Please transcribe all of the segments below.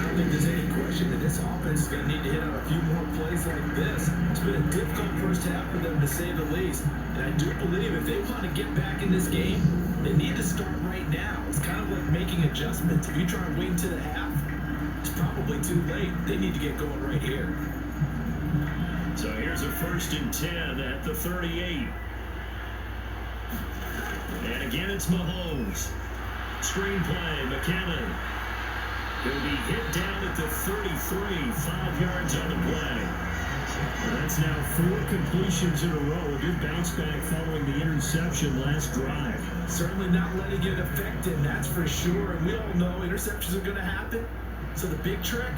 don't think there's any question that this offense is going to need to hit on a few more plays like this. It's been a difficult first half for them, to say the least. And I do believe if they want to get back in this game, they need to start right now. It's kind of like making adjustments. If you try and wait until the half, it's probably too late. They need to get going right here. So here's a 1st and 10 at the 38. And again, it's Mahomes. Screenplay, McKinnon. He'll be hit down at the 33, 5 yards on the play. And that's now 4 completions in a row. A good bounce back following the interception last drive. Certainly not letting it affect him, that's for sure. And we all know interceptions are going to happen. So the big trick,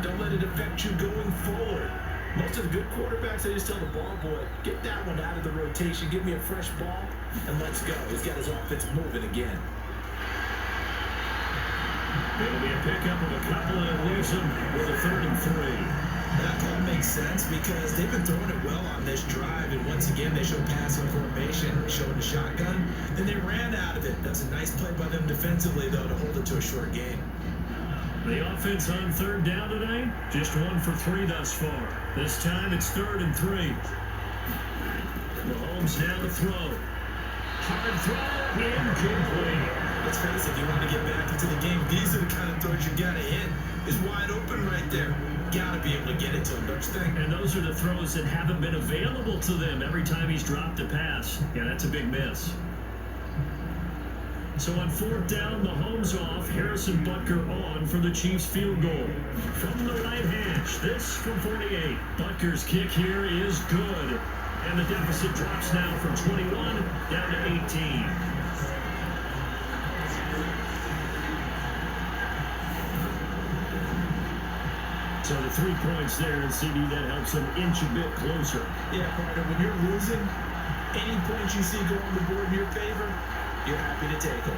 don't let it affect you going forward. Most of the good quarterbacks, they just tell the ball boy, get that one out of the rotation, give me a fresh ball, and let's go. He's got his offense moving again. It'll be a pickup of a couple and leaves him with a 3rd and 3. That call makes sense because they've been throwing it well on this drive, and once again they show passing formation, showing the shotgun. Then they ran out of it. That's a nice play by them defensively, though, to hold it to a short game. The offense on 3rd down today, just 1 for 3 thus far. This time it's 3rd and 3. Mahomes now to throw. Hard throw, incomplete. Let's face it, if you want to get back into the game, these are the kind of throws you got to hit. It's wide open right there. Got to be able to get it to him, don't you think? And those are the throws that haven't been available to them every time he's dropped a pass. Yeah, that's a big miss. So on 4th down, Mahomes off, Harrison Butker on for the Chiefs field goal. From the right hash, this from 48. Butker's kick here is good. And the deficit drops now from 21 down to 18. So the 3 points there, and CD, that helps them inch a bit closer. Yeah, partner, when you're losing, any points you see go on the board in your favor, you're happy to take them.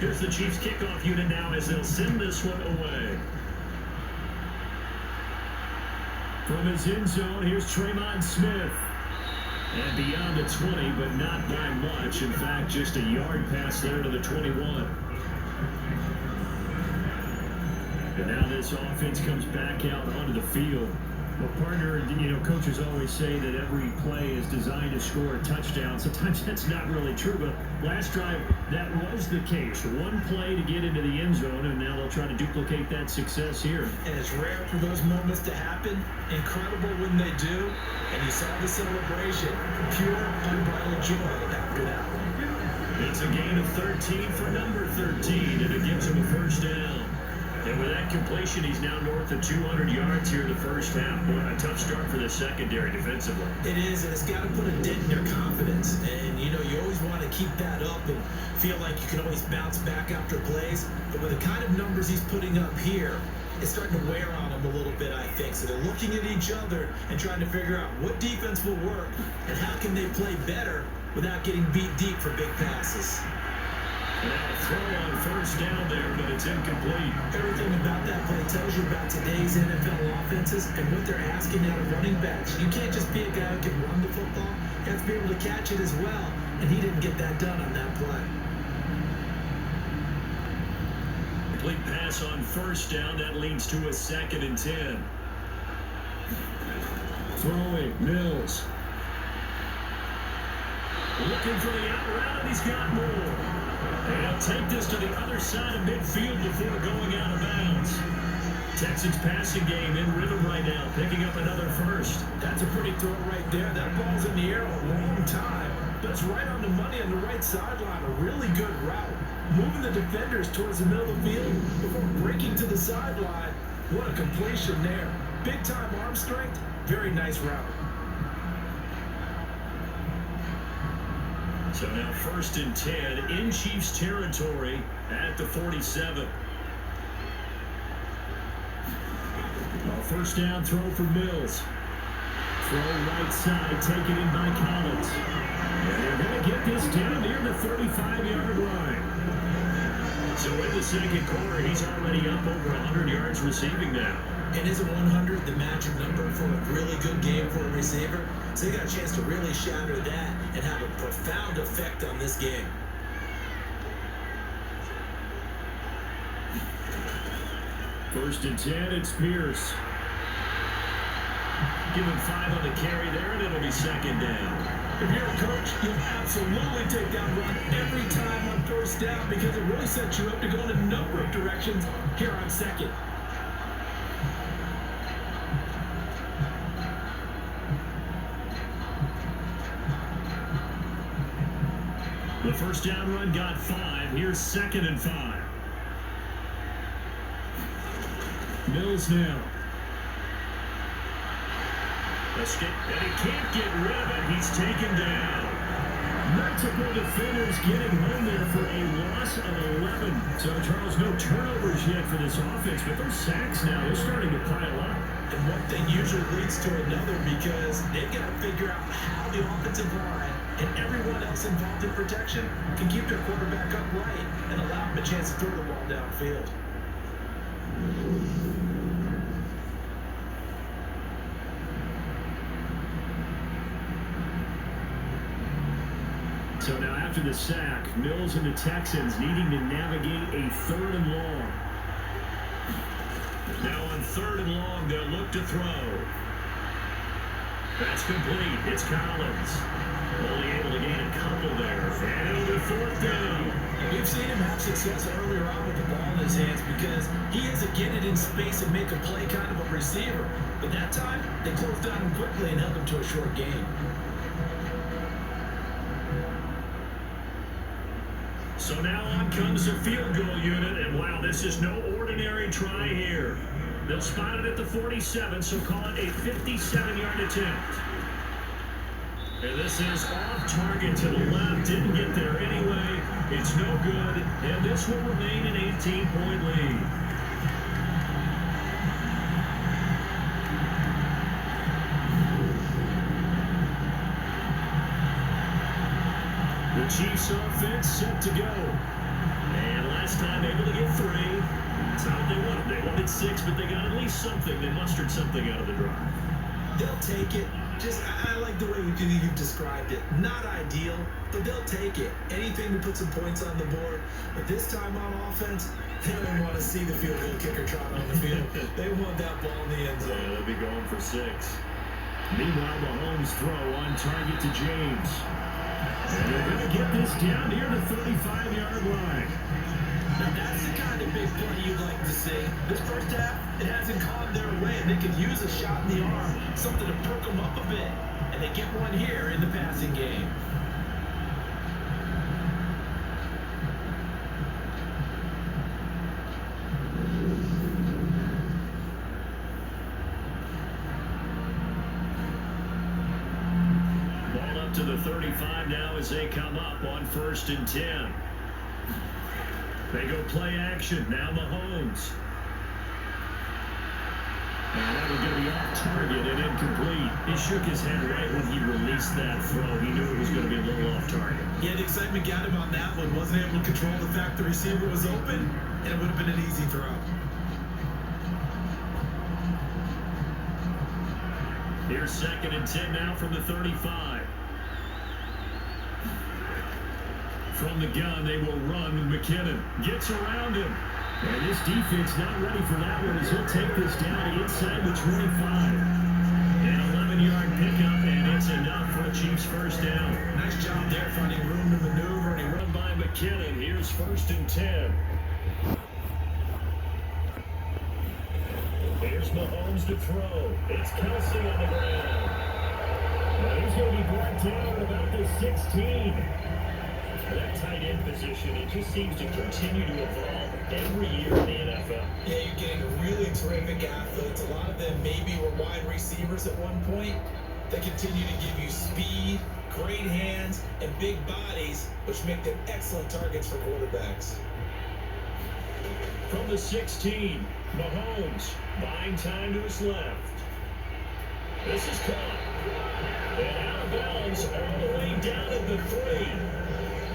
Here's the Chiefs kickoff unit now as they'll send this one away. From his end zone, here's Tremont Smith. And beyond the 20, but not by much. In fact, just a yard pass there to the 21. And now this offense comes back out onto the field. Well, partner, you know, coaches always say that every play is designed to score a touchdown. Sometimes that's not really true, but last drive, that was the case. 1 play to get into the end zone, and now they'll try to duplicate that success here. And it's rare for those moments to happen. Incredible when they do. And you saw the celebration. Pure, unbridled joy after that one. It's a gain of 13 for number 13, and it gives him a 1st down. And with that completion, he's now north of 200 yards here in the first half. Boy, a tough start for the secondary defensively. It is, and it's got to put a dent in their confidence. And, you know, you always want to keep that up and feel like you can always bounce back after plays. But with the kind of numbers he's putting up here, it's starting to wear on them a little bit, I think. So they're looking at each other and trying to figure out what defense will work and how can they play better without getting beat deep for big passes. Now a throw on 1st down there, but it's incomplete. Everything about that play tells you about today's NFL offenses and what they're asking out of running backs. You can't just be a guy who can run the football. You have to be able to catch it as well, and he didn't get that done on that play. Complete pass on 1st down. That leads to a 2nd and 10. Throwing, Mills. Looking for the out route, and he's got more. And he'll take this to the other side of midfield before going out of bounds. Texans passing game in rhythm right now, picking up another 1st. That's a pretty throw right there. That ball's in the air a long time, but it's right on the money on the right sideline. A really good route. Moving the defenders towards the middle of the field before breaking to the sideline. What a completion there. Big-time arm strength. Very nice route. So now 1st and 10 in Chiefs territory at the 47. A 1st down throw for Mills. Throw right side, taken in by Collins. And they're going to get this down near the 35-yard line. So the second quarter, he's already up over 100 yards receiving now. And isn't 100 the magic number for a really good game for a receiver? So they got a chance to really shatter that and have a profound effect on this game. First and 10, it's Pierce. Give him 5 on the carry there, and it'll be second down. If you're a coach, you'll absolutely take that run every time on first down because it really sets you up to go in a number of directions here on second. The first down run got 5. Here's second and 5. Mills now. Escape, and he can't get rid of it. He's taken down. Multiple defenders getting home there for a loss of 11. So, Charles, no turnovers yet for this offense, but those sacks now, they're starting to pile up. And one thing usually leads to another because they've got to figure out how the offensive line and everyone else involved in protection can keep their quarterback upright and allow him a chance to throw the ball downfield. So now after the sack, Mills and the Texans needing to navigate a 3rd and long. Now on 3rd and long, they'll look to throw. That's complete. It's Collins. Only able to gain a couple there. And it'll be 4th down. We've seen him have success earlier on with the ball in his hands because he is a get it in space and make a play kind of a receiver. But that time, they closed on him quickly and held him to a short gain. So now on comes the field goal unit, and wow, this is no ordinary try here. They'll spot it at the 47, so call it a 57-yard attempt. And this is off target to the left, didn't get there anyway. It's no good, and this will remain an 18-point lead. The Chiefs offense set to go. And last time able to get 3. That's not what they wanted. They wanted 6, but they got at least something. They mustered something out of the drive. They'll take it. I like the way you've described it. Not ideal, but they'll take it. Anything to put some points on the board. But this time on offense, they don't want to see the field goal kicker trot on the field. They want that ball in the end zone. Yeah, they'll be going for 6. Meanwhile, Mahomes' throw on target to James. And they're going to get this down near the 35-yard line. Now that's the kind of big play you'd like to see. This first half, it hasn't gone their way, and they could use a shot in the arm, something to perk them up a bit. And they get one here in the passing game. Ball up to the 35 now as they come up on 1st and 10. They go play action. Now Mahomes. And that was going to be off target and incomplete. He shook his head right when he released that throw. He knew it was going to be a little off target. Yeah, the excitement got him on that one. Wasn't able to control the fact the receiver was open, and it would have been an easy throw. Here's 2nd and 10 now from the 35. From the gun, they will run. McKinnon gets around him. And this defense not ready for that one as he'll take this down inside the 25. An 11-yard pickup, and it's enough for a Chiefs first down. Nice job there finding room to maneuver, and he Run by McKinnon. Here's 1st and 10. Here's Mahomes to throw. It's Kelsey on the ground. Now he's going to be brought down at about the 16. That tight end position, it just seems to continue to evolve every year in the NFL. Yeah, you're getting really terrific athletes. A lot of them maybe were wide receivers at one point. They continue to give you speed, great hands, and big bodies, which make them excellent targets for quarterbacks. From the 16, Mahomes buying time to his left. This is caught. And out of bounds all the way down at the 3.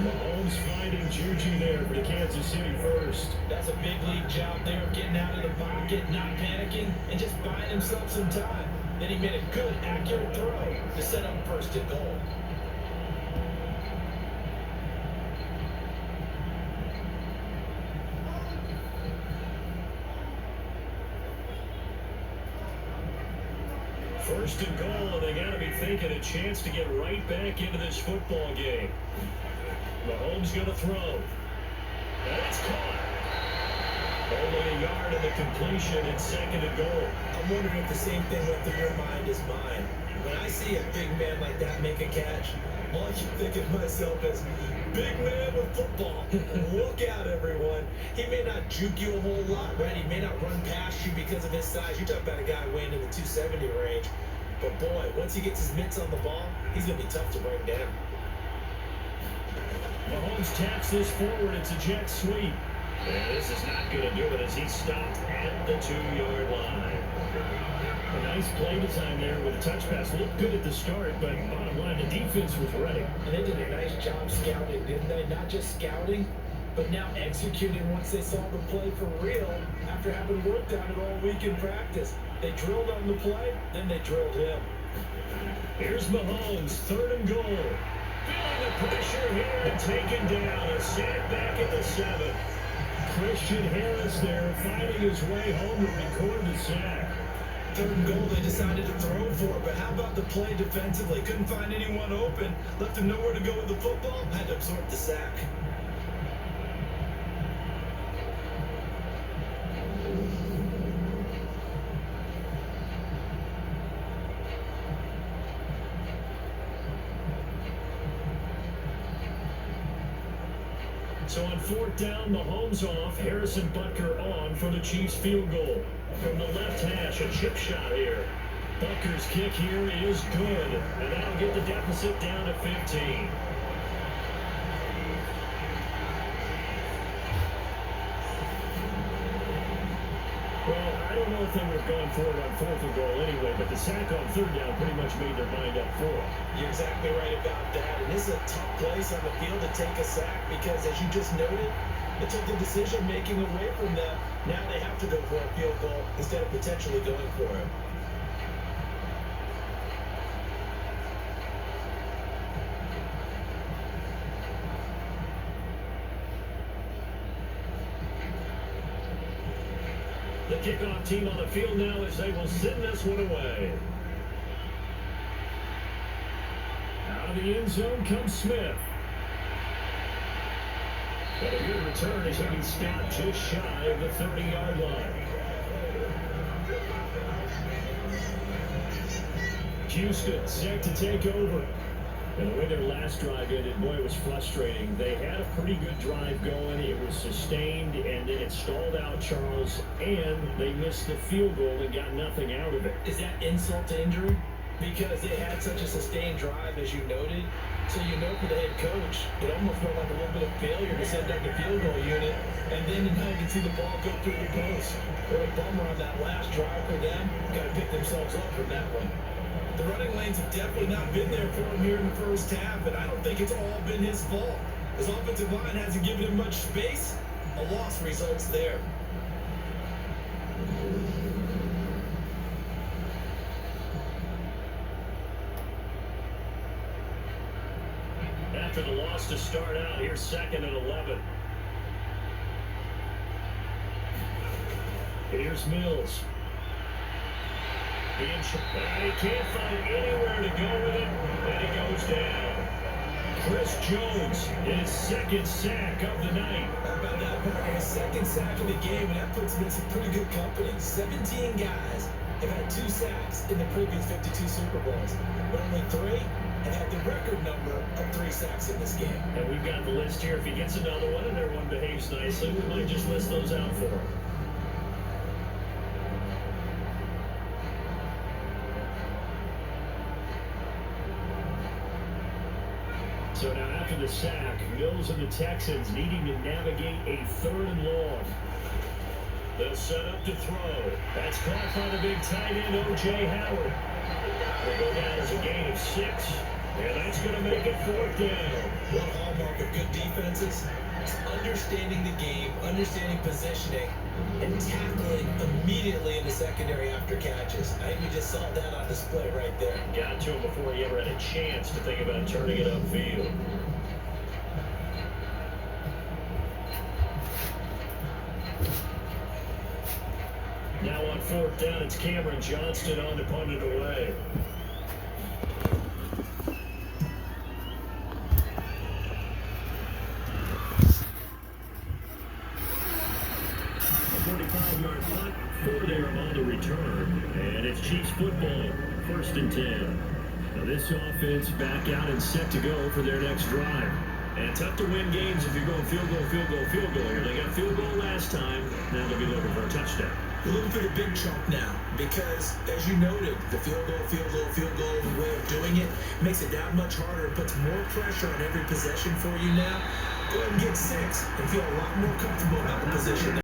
Mahomes Mahomes finding juju there for the Kansas City first. That's a big league job there, getting out of the pocket, not panicking, and just buying himself some time. Then he made a good, accurate throw to set up first and goal. First and goal, and they got to be thinking a chance to get right back into this football game. Mahomes going to throw. And it's caught. Only a yard in the completion and second and goal. I'm wondering if the same thing went through your mind as mine. When I see a big man like that make a catch, all I keep thinking to myself is, big man with football. Look out, everyone. He may not juke you a whole lot, right? He may not run past you because of his size. You're talking about a guy weighing in the 270 range. But boy, once he gets his mitts on the ball, he's going to be tough to bring down. Mahomes taps this forward. It's a jet sweep. And this is not going to do it as he stopped at the 2-yard line. A nice play design there with a touch pass. Looked good at the start, but bottom line, the defense was ready. And they did a nice job scouting, didn't they? Not just scouting, but now executing once they saw the play for real after having worked on it all week in practice. They drilled on the play, then they drilled him. Here's Mahomes, third and goal. Feeling the pressure here and taken down. A sack back at the 7. Christian Harris there fighting his way home to record the sack. Third and goal, they decided to throw for it, but how about the play defensively? Couldn't find anyone open, left him nowhere to go with the football, had to absorb the sack. So on fourth down, Mahomes off, Harrison Butker on for the Chiefs field goal. From the left hash, a chip shot here. Butker's kick here is good, and that'll get the deficit down to 15. Well, I don't know if they would have gone for it on fourth and goal anyway, but the sack on third down pretty much made their mind up for it. You're exactly right about that, and this is a tough place on the field to take a sack because, as you just noted, it took the decision-making away from them. Now they have to go for a field goal instead of potentially going for it. The kickoff team on the field now as they will send this one away. Out of the end zone comes Smith. But a good return as he stopped just shy of the 30-yard line. Houston set to take over. And the way their last drive ended, boy, it was frustrating. They had a pretty good drive going. It was sustained, and then it stalled out, Charles, and they missed the field goal and got nothing out of it. Is that insult to injury? Because they had such a sustained drive, as you noted. So you know for the head coach, it almost felt like a little bit of failure to send up the field goal unit. And then now you can see the ball go through the post. What a bummer on that last drive for them. Got to pick themselves up from that one. The running lanes have definitely not been there for him here in the first half, and I don't think it's all been his fault. His offensive line hasn't given him much space. A loss results there. After the loss to start out, here's second and 11. Here's Mills. He can't find anywhere to go with it, and he goes down. Chris Jones, his second sack of the night. How about that, Parker? His second sack of the game, and that puts him in some pretty good company. 17 guys have had 2 sacks in the previous 52 Super Bowls, but only 3 have had the record number of 3 sacks in this game. And we've got the list here. If he gets another one and everyone behaves nicely, we might just list those out for him. So now after the sack, Mills and the Texans needing to navigate a third and long. They'll set up to throw. That's caught by the big tight end, O.J. Howard. Will go down as a gain of 6, and that's going to make it 4th down. One hallmark of good defense defenses is understanding the game, understanding positioning, and tackling immediately in the secondary after catches. I think we just saw that on display right there. Got to him before he ever had a chance to think about turning it upfield. Now on fourth down, it's Cameron Johnston on to punt it away. A 45-yard punt for there on the return. And it's Chiefs football, 1st and 10. Now this offense back out and set to go for their next drive. And tough to win games if you're going field goal here. They got field goal last time. Now they'll be looking for a touchdown. We're looking for the big chunk now because, as you noted, the field goal, the way of doing it makes it that much harder. It puts more pressure on every possession for you now. Go ahead and get 6 and feel a lot more comfortable about the position.